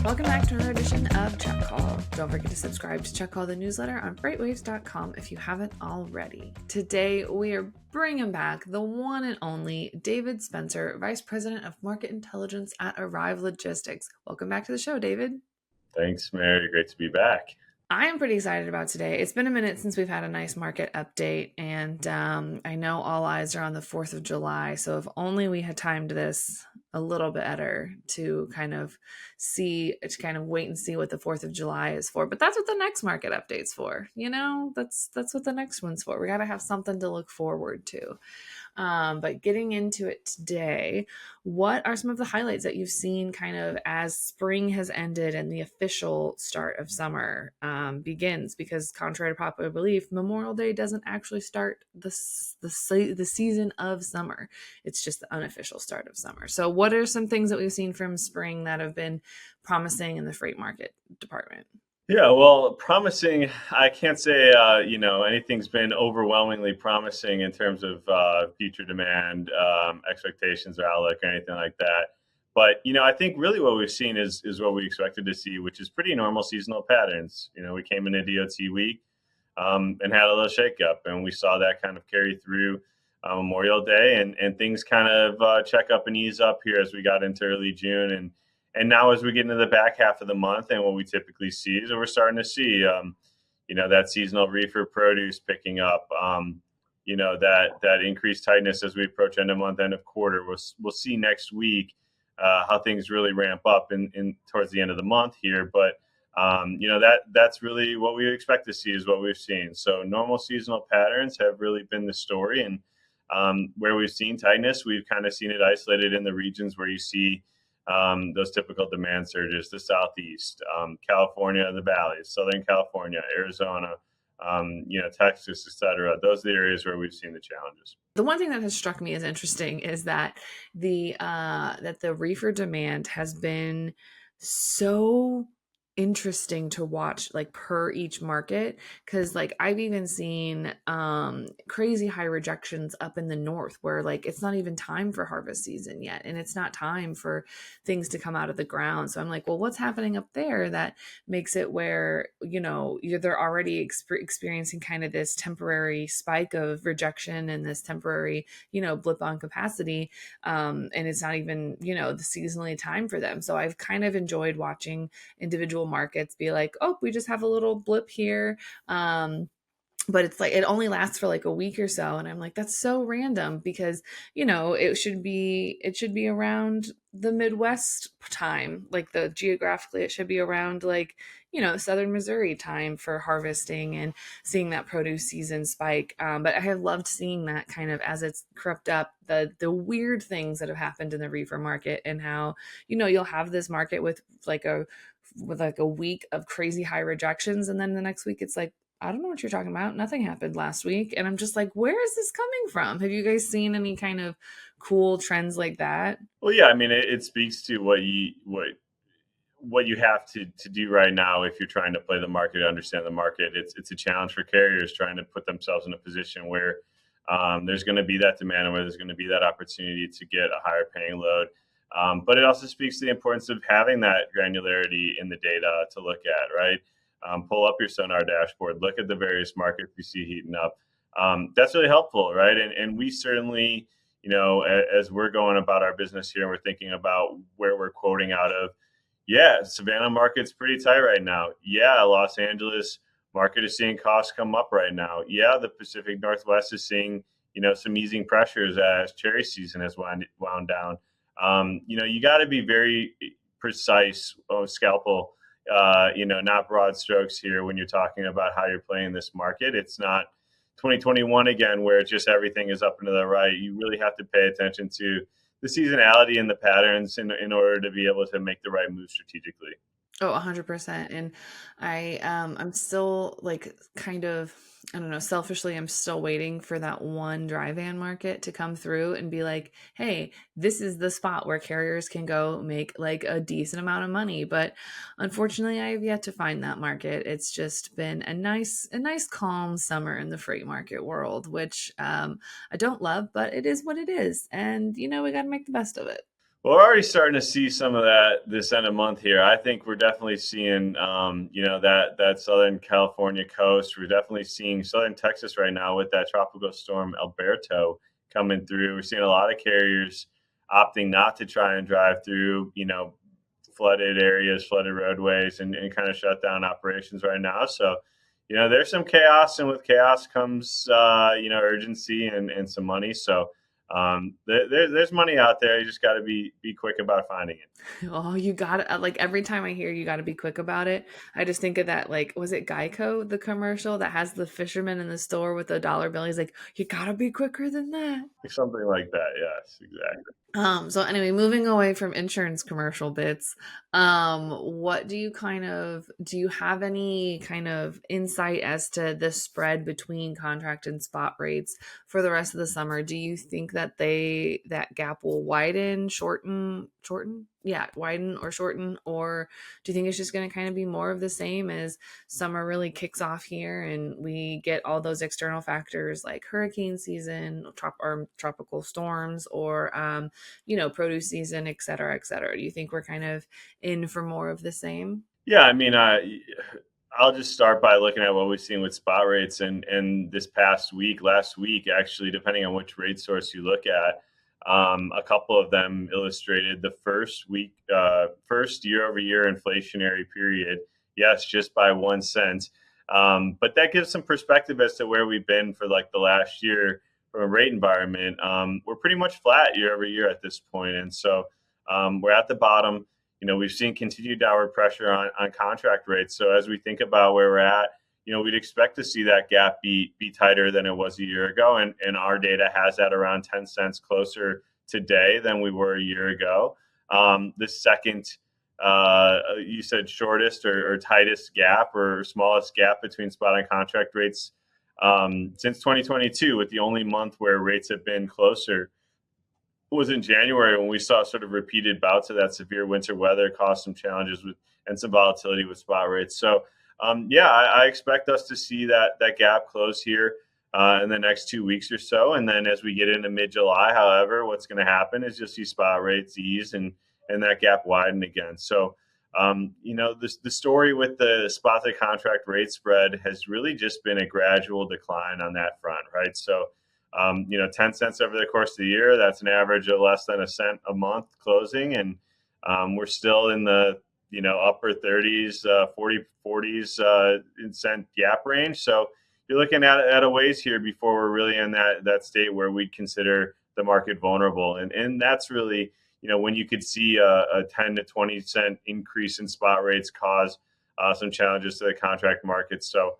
Welcome back to another edition of Truck Call. Don't forget to subscribe to Truck Call, the newsletter on FreightWaves.com if you haven't already. Today, we are bringing back the one and only David Spencer, Vice President of Market Intelligence at Arrive Logistics. Welcome back to the show, David. Thanks, Mary. Great to be back. I am pretty excited about today. It's been a minute since we've had a nice market update, and I know all eyes are on the 4th of July, so if only we had timed this a little bit better to kind of wait and see what the 4th of July is for. But that's what the next market update's for. You know, that's what the next one's for. We got to have something to look forward to. But getting into it today, what are some of the highlights that you've seen kind of as spring has ended and the official start of summer begins? Because contrary to popular belief, Memorial Day doesn't actually start the season of summer. It's just the unofficial start of summer. So what are some things that we've seen from spring that have been promising in the freight market department? Yeah, well, promising, I can't say, anything's been overwhelmingly promising in terms of future demand, expectations or outlook or anything like that. But, I think really what we've seen is what we expected to see, which is pretty normal seasonal patterns. We came into DOT week and had a little shakeup, and we saw that kind of carry through Memorial Day, and things kind of check up and ease up here as we got into early June. And now as we get into the back half of the month, and what we typically see is that we're starting to see, that seasonal reefer produce picking up, that increased tightness as we approach end of month, end of quarter. We'll see next week how things really ramp up in towards the end of the month here. But, that's really what we expect to see is what we've seen. So normal seasonal patterns have really been the story. And where we've seen tightness, we've kind of seen it isolated in the regions where you see those typical demand surges: the Southeast, California, the valleys, Southern California, Arizona, Texas, etc. Those are the areas where we've seen the challenges. The one thing that has struck me as interesting is that the reefer demand has been so interesting to watch, like per each market, because like I've even seen crazy high rejections up in the north where like it's not even time for harvest season yet, and it's not time for things to come out of the ground. So I'm like, well, what's happening up there that makes it where they're already experiencing kind of this temporary spike of rejection and this temporary blip on capacity, and it's not even the seasonally time for them. So I've kind of enjoyed watching individual markets be like, oh, we just have a little blip here, but it's like it only lasts for like a week or so, and I'm like, that's so random, because it should be around the Midwest time, like geographically it should be around like southern Missouri time for harvesting and seeing that produce season spike. But I have loved seeing that kind of as it's crept up, the weird things that have happened in the reefer market, and how you'll have this market with like a week of crazy high rejections, and then the next week it's like, I don't know what you're talking about. Nothing happened last week. And I'm just like, where is this coming from? Have you guys seen any kind of cool trends like that? Well, yeah, I mean, it speaks to what you have to do right now if you're trying to play the market, understand the market. It's a challenge for carriers trying to put themselves in a position where there's going to be that demand and where there's going to be that opportunity to get a higher paying load. But it also speaks to the importance of having that granularity in the data to look at, right? Pull up your Sonar dashboard, look at the various markets you see heating up. That's really helpful, right? And we certainly, as we're going about our business here and we're thinking about where we're quoting out of, yeah, Savannah market's pretty tight right now. Yeah, Los Angeles market is seeing costs come up right now. Yeah, the Pacific Northwest is seeing, some easing pressures as cherry season has wound down. You got to be very precise, scalpel, not broad strokes here when you're talking about how you're playing this market. It's not 2021 again, where just everything is up and to the right. You really have to pay attention to the seasonality and the patterns in order to be able to make the right move strategically. Oh, 100%. And I'm still like kind of, I don't know, selfishly, I'm still waiting for that one dry van market to come through and be like, hey, this is the spot where carriers can go make like a decent amount of money. But unfortunately, I have yet to find that market. It's just been a nice calm summer in the freight market world, which I don't love, but it is what it is. And we got to make the best of it. Well, we're already starting to see some of that this end of month here. I think we're definitely seeing, that Southern California coast. We're definitely seeing Southern Texas right now with that tropical storm Alberto coming through. We're seeing a lot of carriers opting not to try and drive through, flooded areas, flooded roadways, and kind of shut down operations right now. So, there's some chaos, and with chaos comes, urgency and some money. So, there's money out there. You just got to be quick about finding it. Oh, you got to like every time I hear you got to be quick about it. I just think of that like was it Geico the commercial that has the fisherman in the store with the dollar bill? He's like, you got to be quicker than that. Something like that. Yes, exactly. So anyway, moving away from insurance commercial bits, what do you have any kind of insight as to the spread between contract and spot rates for the rest of the summer? Do you think that that gap will widen, shorten? Yeah, widen or shorten, or do you think it's just going to kind of be more of the same as summer really kicks off here and we get all those external factors like hurricane season, or tropical storms, or produce season, et cetera, et cetera. Do you think we're kind of in for more of the same? Yeah, I mean, I'll just start by looking at what we've seen with spot rates and this past week, last week, actually, depending on which rate source you look at. A couple of them illustrated the first year over year inflationary period. Yes, just by 1 cent. But that gives some perspective as to where we've been for like the last year from a rate environment. We're pretty much flat year over year at this point, and so we're at the bottom. We've seen continued downward pressure on contract rates. So as we think about where we're at, we'd expect to see that gap be tighter than it was a year ago. And our data has that around 10 cents closer today than we were a year ago. The second, you said shortest or tightest gap or smallest gap between spot and contract rates since 2022, with the only month where rates have been closer was in January when we saw sort of repeated bouts of that severe winter weather cause some challenges with and some volatility with spot rates. So, I expect us to see that gap close here in the next 2 weeks or so, and then as we get into mid July, however, what's going to happen is you'll see spot rates ease and that gap widen again. So. The story with the spot to contract rate spread has really just been a gradual decline on that front, right? So, 10 cents over the course of the year, that's an average of less than a cent a month closing. And we're still in the, upper 30s, 40s in cent gap range. So you're looking at a ways here before we're really in that state where we'd consider the market vulnerable. And that's really, when you could see a 10 to 20 cent increase in spot rates cause some challenges to the contract market. So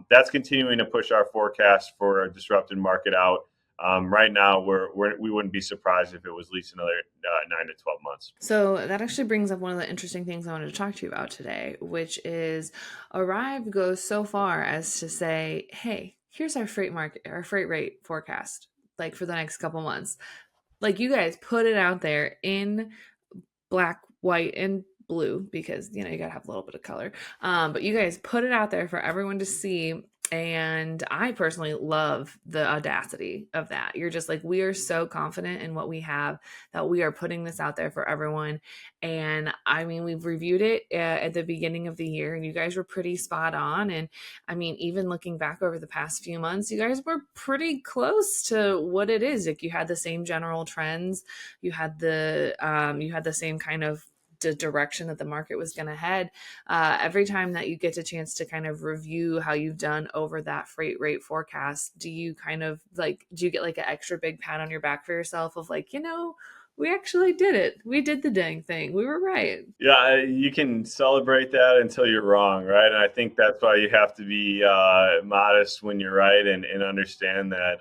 that's continuing to push our forecast for a disrupted market out. Right now, we wouldn't be surprised if it was at least another 9 to 12 months. So that actually brings up one of the interesting things I wanted to talk to you about today, which is Arrive goes so far as to say, hey, here's our freight rate forecast, like for the next couple months. Like you guys put it out there in black, white, and blue because you gotta have a little bit of color. But you guys put it out there for everyone to see. And I personally love the audacity of that. You're just like, we are so confident in what we have that we are putting this out there for everyone. And I mean, we've reviewed it at the beginning of the year, and you guys were pretty spot on. And I mean, even looking back over the past few months, you guys were pretty close to what it is. Like you had the same general trends, you had the same kind of the direction that the market was going to head. Every time that you get a chance to kind of review how you've done over that freight rate forecast, do you get like an extra big pat on your back for yourself of like, we actually did it. We did the dang thing. We were right. Yeah, you can celebrate that until you're wrong, right? And I think that's why you have to be modest when you're right and understand that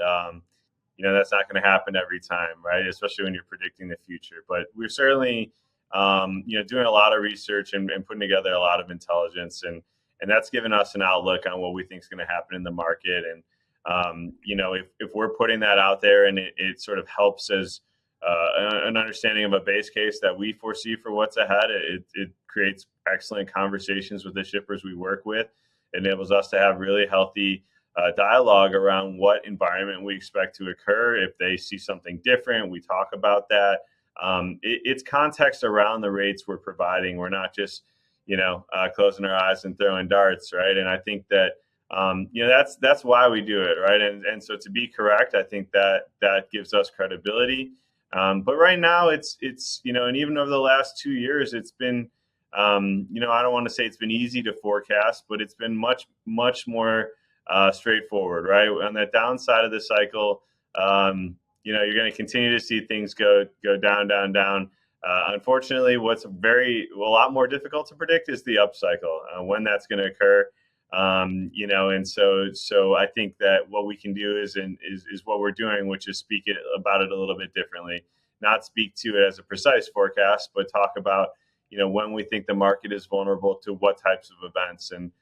that's not going to happen every time, right? Especially when you're predicting the future. But we're certainly doing a lot of research and putting together a lot of intelligence, and that's given us an outlook on what we think is going to happen in the market. And if we're putting that out there and it sort of helps as an understanding of a base case that we foresee for what's ahead, it creates excellent conversations with the shippers we work with. It enables us to have really healthy dialogue around what environment we expect to occur. If they see something different, we talk about that. it's context around the rates we're providing. We're not just, closing our eyes and throwing darts, right? And I think that, that's why we do it, right? And so to be correct, I think that gives us credibility. But right now, it's and even over the last 2 years, it's been, I don't want to say it's been easy to forecast, but it's been much more straightforward, right? On the downside of the cycle, you're going to continue to see things go down, down, down. Unfortunately, what's a lot more difficult to predict is the upcycle, when that's going to occur. And so I think that what we can do is what we're doing, which is speak about it a little bit differently, not speak to it as a precise forecast, but talk about when we think the market is vulnerable to what types of events. And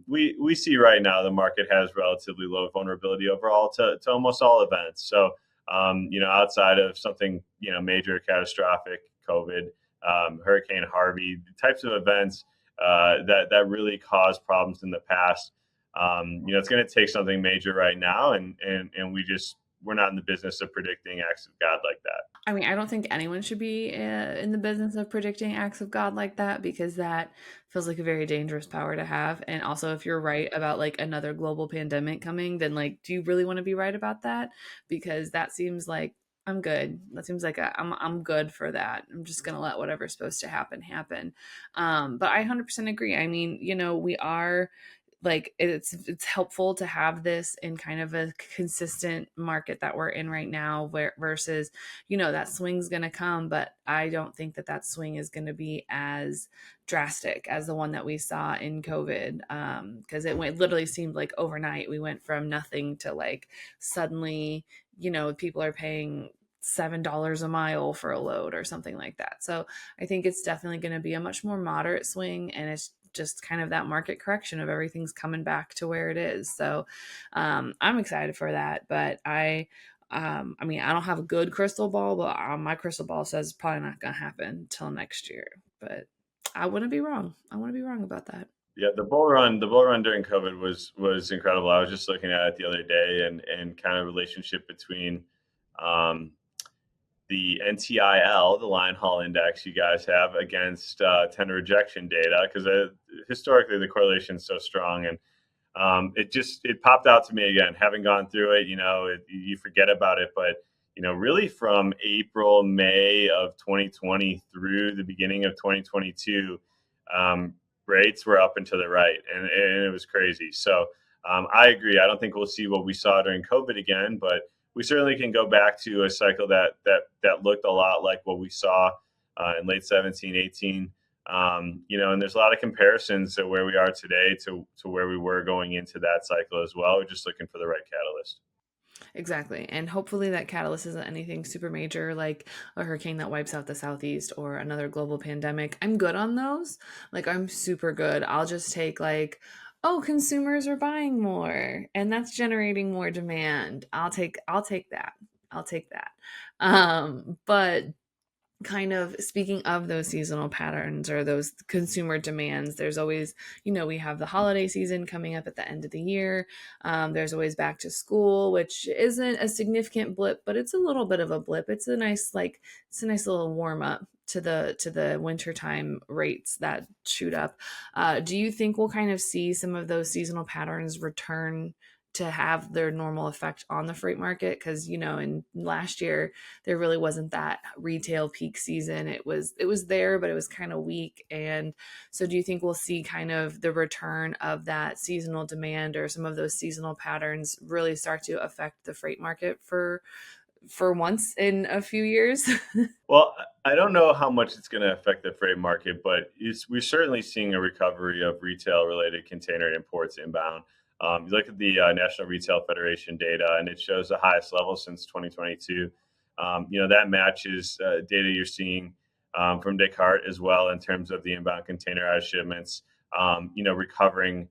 we see right now the market has relatively low vulnerability overall to almost all events. So outside of something major, catastrophic, COVID, Hurricane Harvey, types of events that really caused problems in the past. It's going to take something major right now, and we're not in the business of predicting acts of God like that. I mean, I don't think anyone should be in the business of predicting acts of God like that, because that feels like a very dangerous power to have. And also, if you're right about like another global pandemic coming, then like, do you really want to be right about that? Because that seems like I'm good. That seems like I'm good for that. I'm just gonna let whatever's supposed to happen happen. But I 100% agree. I mean, we are like, it's helpful to have this in kind of a consistent market that we're in right now, where versus that swing's going to come, but I don't think that swing is going to be as drastic as the one that we saw in COVID, because it literally seemed like overnight we went from nothing to like suddenly people are paying $7 a mile for a load or something like that. So I think it's definitely going to be a much more moderate swing, and it's just kind of that market correction of everything's coming back to where it is. So I'm excited for that. But I mean, I don't have a good crystal ball, but my crystal ball says it's probably not going to happen until next year. But I wouldn't be wrong. I want to be wrong about that. Yeah, the bull run during COVID was incredible. I was just looking at it the other day, and kind of relationship between um, the NTIL, the line haul index you guys have, against tender rejection data, because historically the correlation is so strong. And it popped out to me again, having gone through it. You forget about it, but really from April, May of 2020 through the beginning of 2022, um, rates were up and to the right, and it was crazy. So I agree. I don't think we'll see what we saw during COVID again, but we certainly can go back to a cycle that looked a lot like what we saw in late 17, 18. And there's a lot of comparisons to where we are today to where we were going into that cycle as well. We're just looking for the right catalyst. Exactly. And hopefully that catalyst isn't anything super major like a hurricane that wipes out the southeast or another global pandemic. I'm good on those. Like, I'm super good. I'll just take like, oh, consumers are buying more and that's generating more demand. I'll take that. I'll take that. But kind of speaking of those seasonal patterns or those consumer demands, there's always, we have the holiday season coming up at the end of the year. There's always back to school, which isn't a significant blip, but it's a little bit of a blip. It's a nice little warm up to the wintertime rates that shoot up. Do you think we'll kind of see some of those seasonal patterns return to have their normal effect on the freight market? Because in last year there really wasn't that retail peak season. It was there, but it was kind of weak. And so do you think we'll see kind of the return of that seasonal demand or some of those seasonal patterns really start to affect the freight market for once in a few years? Well, I don't know how much it's going to affect the freight market, but we're certainly seeing a recovery of retail-related container imports inbound. You look at the National Retail Federation data, and it shows the highest level since 2022. That matches data you're seeing from Descartes as well in terms of the inbound containerized shipments, recovering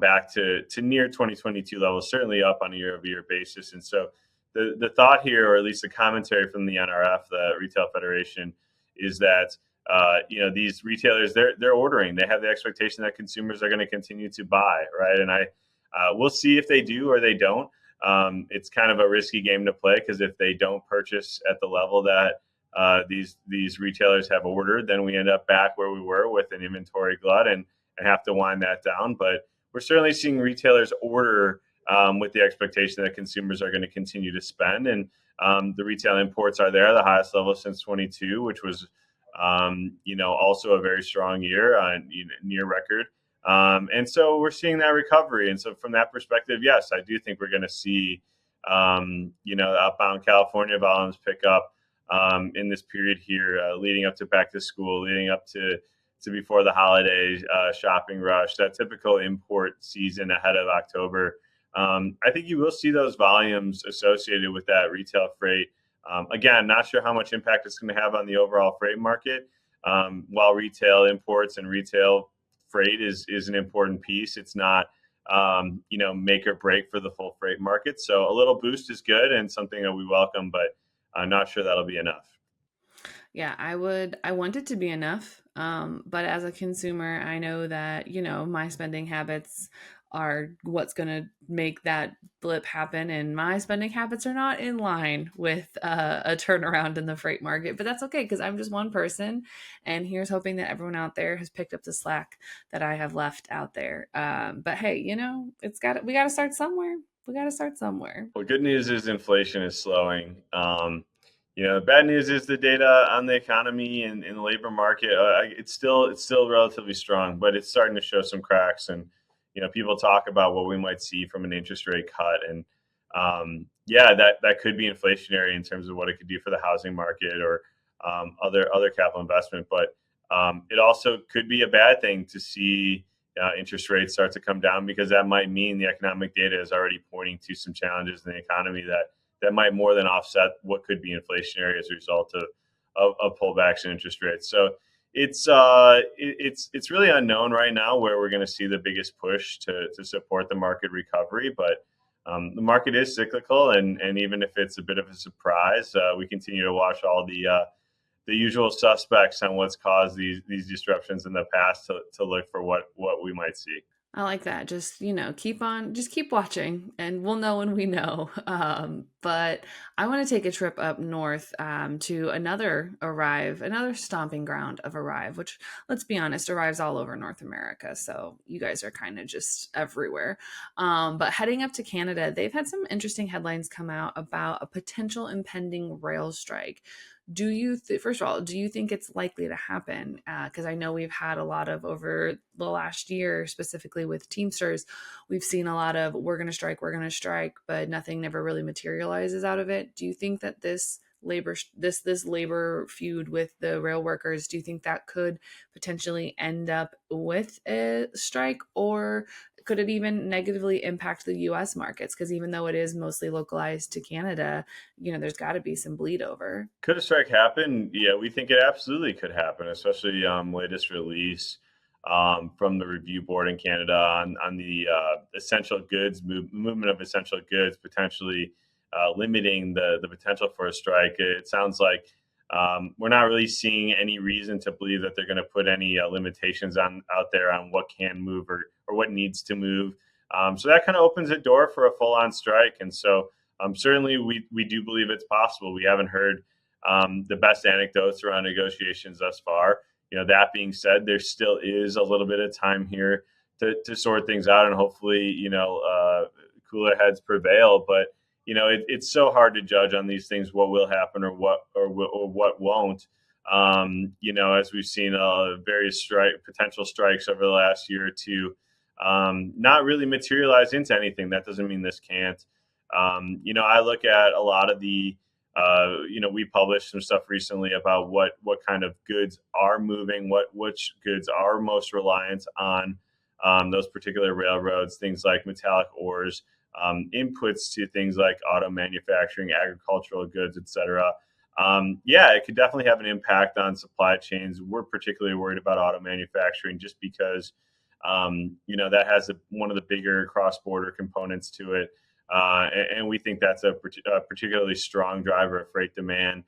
back to near 2022 levels, certainly up on a year-over-year basis. And so the thought here, or at least the commentary from the NRF, the Retail Federation, is that these retailers, they're ordering. They have the expectation that consumers are going to continue to buy, right? And we'll see if they do or they don't. It's kind of a risky game to play, because if they don't purchase at the level that these retailers have ordered, then we end up back where we were with an inventory glut and have to wind that down. But we're certainly seeing retailers order with the expectation that consumers are going to continue to spend. And the retail imports are there, the highest level since 22, which was, also a very strong year, near record. And so we're seeing that recovery. And so from that perspective, yes, I do think we're going to see, outbound California volumes pick up in this period here, leading up to back to school, leading up to before the holiday shopping rush, that typical import season ahead of October. I think you will see those volumes associated with that retail freight. Again, not sure how much impact it's going to have on the overall freight market. While retail imports and retail freight is an important piece, it's not make or break for the full freight market. So a little boost is good and something that we welcome, but I'm not sure that'll be enough. Yeah, I want it to be enough. But as a consumer, I know that, my spending habits are what's going to make that blip happen. And my spending habits are not in line with a turnaround in the freight market. But that's okay because I'm just one person. And here's hoping that everyone out there has picked up the slack that I have left out there. But hey, we got to start somewhere. We got to start somewhere. Well, good news is inflation is slowing. The bad news is the data on the economy and the labor market. It's still relatively strong, but it's starting to show some cracks. And people talk about what we might see from an interest rate cut, and that could be inflationary in terms of what it could do for the housing market or other capital investment. But it also could be a bad thing to see interest rates start to come down, because that might mean the economic data is already pointing to some challenges in the economy that might more than offset what could be inflationary as a result of pullbacks in interest rates. So it's really unknown right now where we're going to see the biggest push to support the market recovery, but the market is cyclical, and even if it's a bit of a surprise, we continue to watch all the usual suspects on what's caused these disruptions in the past to look for what we might see. I like that. Just, just keep watching and we'll know when we know. But I want to take a trip up north to another stomping ground of Arrive, which, let's be honest, Arrive's all over North America. So you guys are kind of just everywhere. But heading up to Canada, they've had some interesting headlines come out about a potential impending rail strike. First of all, do you think it's likely to happen? Because I know we've had a lot of, over the last year, specifically with Teamsters, we've seen a lot of we're going to strike, but nothing never really materializes out of it. Do you think that this labor feud with the rail workers, do you think that could potentially end up with a strike, or could it even negatively impact the US markets? Because even though it is mostly localized to Canada, there's got to be some bleed over. Could a strike happen? Yeah, we think it absolutely could happen, especially latest release from the review board in Canada on the essential goods movement of essential goods, potentially limiting the potential for a strike. It sounds like we're not really seeing any reason to believe that they're going to put any limitations out there on what can move or what needs to move. So that kind of opens the door for a full-on strike. And so certainly we do believe it's possible. We haven't heard the best anecdotes around negotiations thus far. That being said, there still is a little bit of time here to sort things out, and hopefully, cooler heads prevail. But it's so hard to judge on these things what will happen or what won't. As we've seen various potential strikes over the last year or two, not really materialize into anything. That doesn't mean this can't. I look at a lot of we published some stuff recently about what kind of goods are moving, which goods are most reliant on those particular railroads, things like metallic ores, inputs to things like auto manufacturing, agricultural goods, etc. It could definitely have an impact on supply chains. We're particularly worried about auto manufacturing just because, that has one of the bigger cross-border components to it. And we think that's a particularly strong driver of freight demand.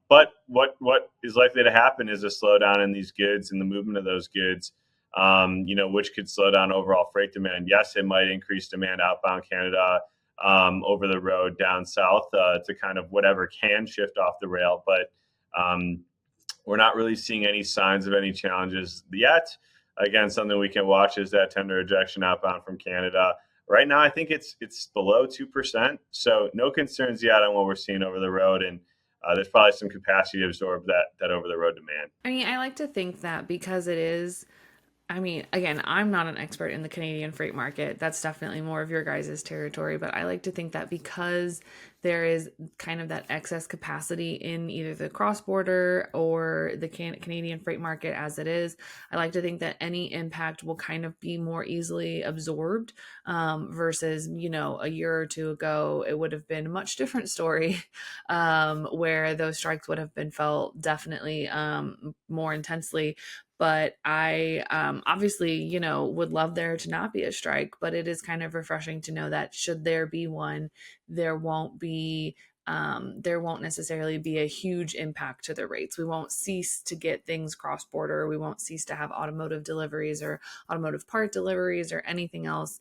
But what is likely to happen is a slowdown in these goods and the movement of those goods, which could slow down overall freight demand. Yes, it might increase demand outbound Canada, over the road down south to kind of whatever can shift off the rail. But We're not really seeing any signs of any challenges yet. Again, something we can watch is that tender rejection outbound from Canada. Right now, I think it's below 2%, so no concerns yet on what we're seeing over the road, and there's probably some capacity to absorb that over the road demand. I mean, I like to think that because it is, I mean, again, I'm not an expert in the Canadian freight market. That's definitely more of your guys' territory. But I like to think that because there is kind of that excess capacity in either the cross border or the Canadian freight market as it is, I like to think that any impact will kind of be more easily absorbed versus, a year or two ago, it would have been a much different story where those strikes would have been felt definitely more intensely. But I obviously, would love there to not be a strike, but it is kind of refreshing to know that should there be one, there won't be there won't necessarily be a huge impact to the rates. We won't cease to get things cross border. We won't cease to have automotive deliveries or automotive part deliveries or anything else.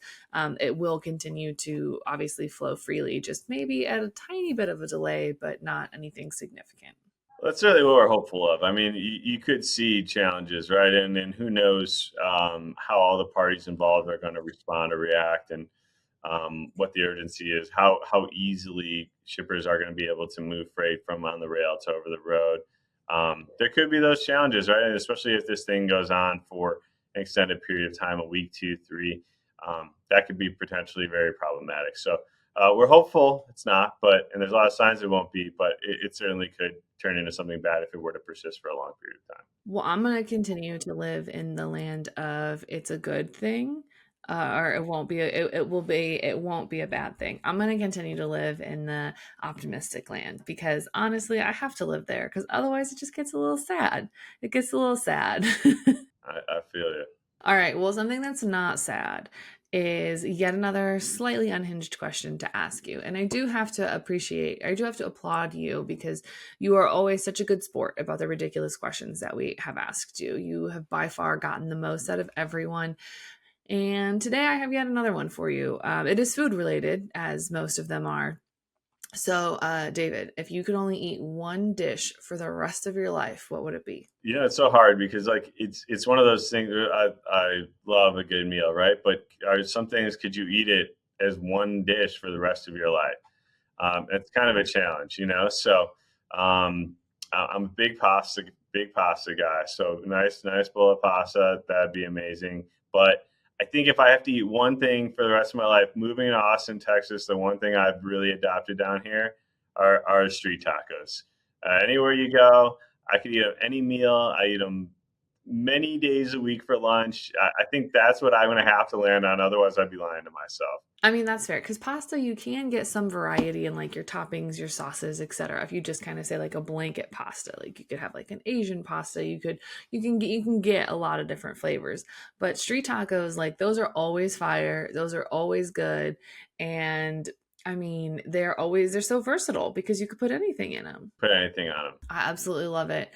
It will continue to obviously flow freely, just maybe at a tiny bit of a delay, but not anything significant. That's really what we're hopeful of. I mean, you could see challenges, right? And who knows how all the parties involved are going to respond or react, and what the urgency is, how easily shippers are going to be able to move freight from on the rail to over the road. There could be those challenges, right? And especially if this thing goes on for an extended period of time, a week, two, three, that could be potentially very problematic. So we're hopeful it's not, and there's a lot of signs it won't be, but it certainly could turn into something bad if it were to persist for a long period of time. Well, I'm going to continue to live in the land of it's a good thing. Or it won't be it won't be a bad thing. I'm going to continue to live in the optimistic land because honestly, I have to live there because otherwise it just gets a little sad. It gets a little sad. I feel you. All right. Well, something that's not sad is yet another slightly unhinged question to ask you. And I do have to applaud you because you are always such a good sport about the ridiculous questions that we have asked you. You have by far gotten the most out of everyone. And today I have yet another one for you. It is food related, as most of them are. So, David, if you could only eat one dish for the rest of your life, what would it be? It's so hard because like it's one of those things. I love a good meal, right? But are some things could you eat it as one dish for the rest of your life? It's kind of a challenge, So I'm a big pasta guy. So nice bowl of pasta, that'd be amazing. But I think if I have to eat one thing for the rest of my life, moving to Austin, Texas, the one thing I've really adopted down here are street tacos. Anywhere you go, I could eat them any meal. I eat them many days a week for lunch. I think that's what I'm going to have to land on. Otherwise, I'd be lying to myself. I mean, that's fair because pasta, you can get some variety in like your toppings, your sauces, etc. If you just kind of say like a blanket pasta, like you could have like an Asian pasta, you can get a lot of different flavors. But street tacos, like those are always fire, those are always good, and I mean, they're so versatile because you could put anything in them. Put anything on them. I absolutely love it.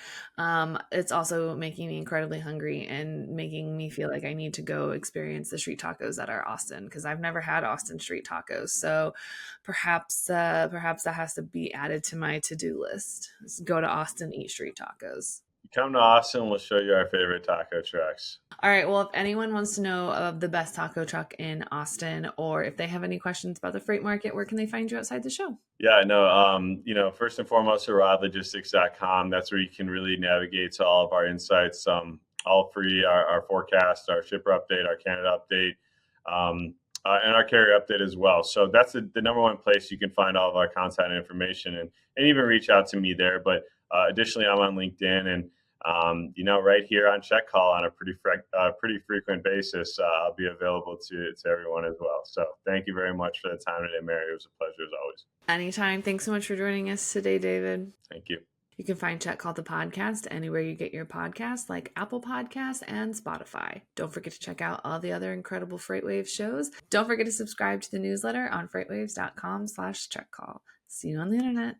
It's also making me incredibly hungry and making me feel like I need to go experience the street tacos that are Austin because I've never had Austin street tacos. So perhaps that has to be added to my to-do list. Just go to Austin, eat street tacos. Come to Austin, we'll show you our favorite taco trucks. All right. Well, if anyone wants to know of the best taco truck in Austin, or if they have any questions about the freight market, where can they find you outside the show? Yeah, no, first and foremost, arrivelogistics.com. That's where you can really navigate to all of our insights, all free, our forecast, our shipper update, our Canada update, and our carrier update as well. So that's the number one place you can find all of our content and information and even reach out to me there. But additionally, I'm on LinkedIn and right here on Check Call on a pretty frequent basis. I'll be available to everyone as well. So thank you very much for the time today, Mary. It was a pleasure as always. Anytime. Thanks so much for joining us today, David. Thank you. You can find Check Call the podcast anywhere you get your podcasts, like Apple Podcasts and Spotify. Don't forget to check out all the other incredible FreightWaves shows. Don't forget to subscribe to the newsletter on freightwaves.com/checkcall. See you on the internet.